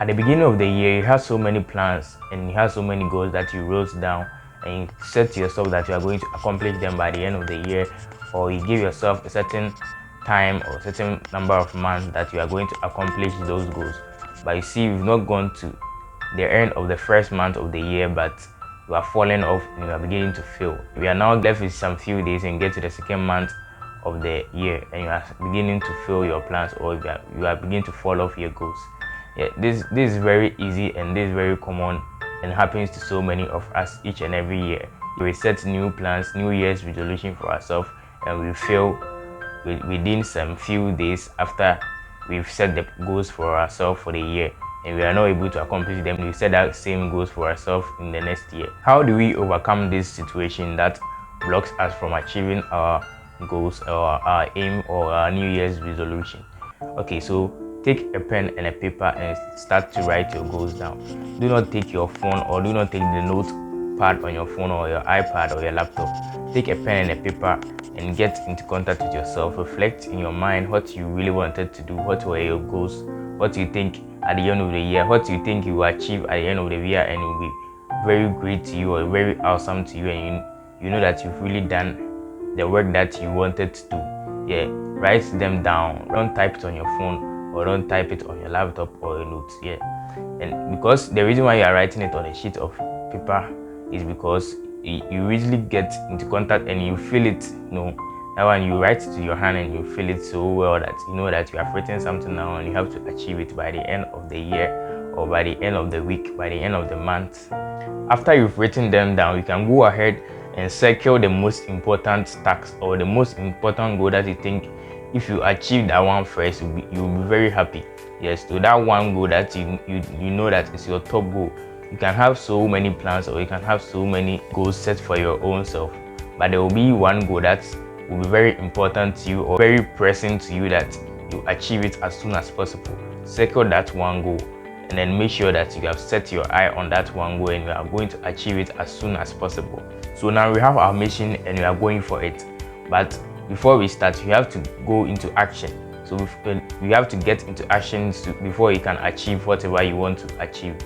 At the beginning of the year, you have so many plans and you have so many goals that you wrote down, and you set to yourself that you are going to accomplish them by the end of the year, or you give yourself a certain time or a certain number of months that you are going to accomplish those goals. But you see, you've not gone to the end of the first month of the year, but you are falling off and you are beginning to fail. We are now left with some few days and get to the second month of the year and you are beginning to fail your plans, or you are beginning to fall off your goals. Yeah, this is very easy and this is very common and happens to so many of us each and every year. We set new plans, New Year's resolution for ourselves, and we fail within some few days after we've set the goals for ourselves for the year, and we are not able to accomplish them. We set that same goals for ourselves in the next year. How do we overcome this situation that blocks us from achieving our goals or our aim or our New Year's resolution? Okay, so take a pen and a paper and start to write your goals down. Do not take your phone or do not take the notepad on your phone or your iPad or your laptop. Take a pen and a paper and get into contact with yourself. Reflect in your mind what you really wanted to do, what were your goals, what you think at the end of the year, what you think you will achieve at the end of the year and it will be very great to you or very awesome to you, and you know that you've really done the work that you wanted to do. Yeah, write them down. Don't type it on your phone or don't type it on your laptop or a note. Yeah, and because the reason why you are writing it on a sheet of paper is because you really get into contact and you feel it. That when you write it to your hand and you feel it so well that you know that you have written something down and you have to achieve it by the end of the year or by the end of the week, by the end of the month. After you've written them down, you can go ahead and circle the most important task or the most important goal that you think if you achieve that one first, you'll be very happy. Yes, so that one goal that you know that is your top goal. You can have so many plans or you can have so many goals set for your own self, but there will be one goal that will be very important to you or very pressing to you that you achieve it as soon as possible. Circle that one goal and then make sure that you have set your eye on that one goal and you are going to achieve it as soon as possible. So now we have our mission and we are going for it, but before we start, you have to go into action. So you have to get into action before you can achieve whatever you want to achieve.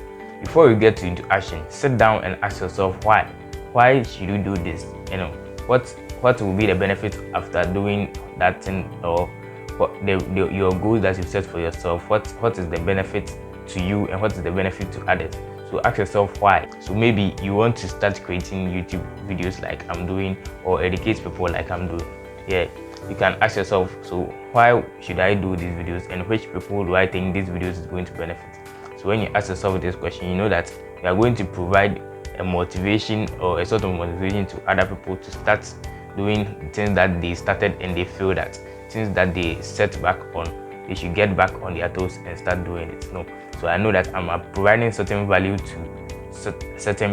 Before you get into action, sit down and ask yourself why. Why should you do this? What will be the benefit after doing that thing, or what your goals that you set for yourself? What is the benefit to you and what is the benefit to others? So ask yourself why. So maybe you want to start creating YouTube videos like I'm doing, or educate people like I'm doing. Yeah, you can ask yourself, so why should I do these videos and which people do I think these videos is going to benefit? So when you ask yourself this question, you know that you are going to provide a motivation or a sort of motivation to other people to start doing things that they started and they feel that things that they set back on, they should get back on their toes and start doing it. So I know that I'm providing certain value to certain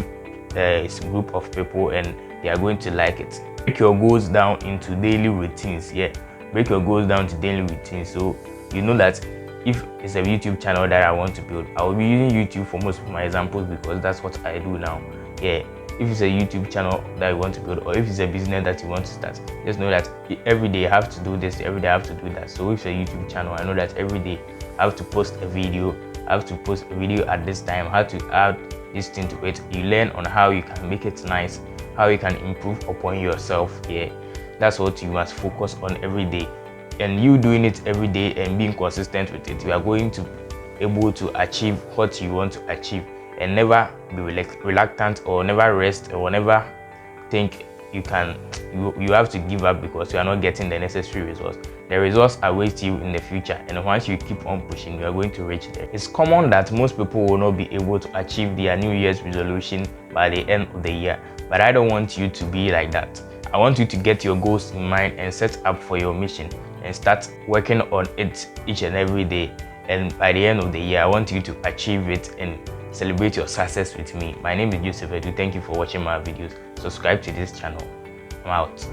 group of people and they are going to like it. Break your goals down into daily routines. Yeah, break your goals down to daily routines. So you know that if it's a YouTube channel that I want to build, I will be using YouTube for most of my examples because that's what I do now. Yeah, if it's a YouTube channel that you want to build, or if it's a business that you want to start, just know that every day I have to do this, every day I have to do that. So if it's a YouTube channel, I know that every day I have to post a video. I have to post a video at this time. I have to add this thing to it. You learn on how you can make it nice, how you can improve upon yourself. Yeah, that's what you must focus on every day. And you doing it every day and being consistent with it, you are going to be able to achieve what you want to achieve, and never be reluctant or never rest or never think you have to give up because you are not getting the necessary results. The results await you in the future, and once you keep on pushing, you are going to reach there. It's common that most people will not be able to achieve their New Year's resolution by the end of the year, but I don't want you to be like that. I want you to get your goals in mind and set up for your mission and start working on it each and every day. And by the end of the year, I want you to achieve it and celebrate your success with me. My name is Joseph Edu. Thank you for watching my videos. Subscribe to this channel. I'm out.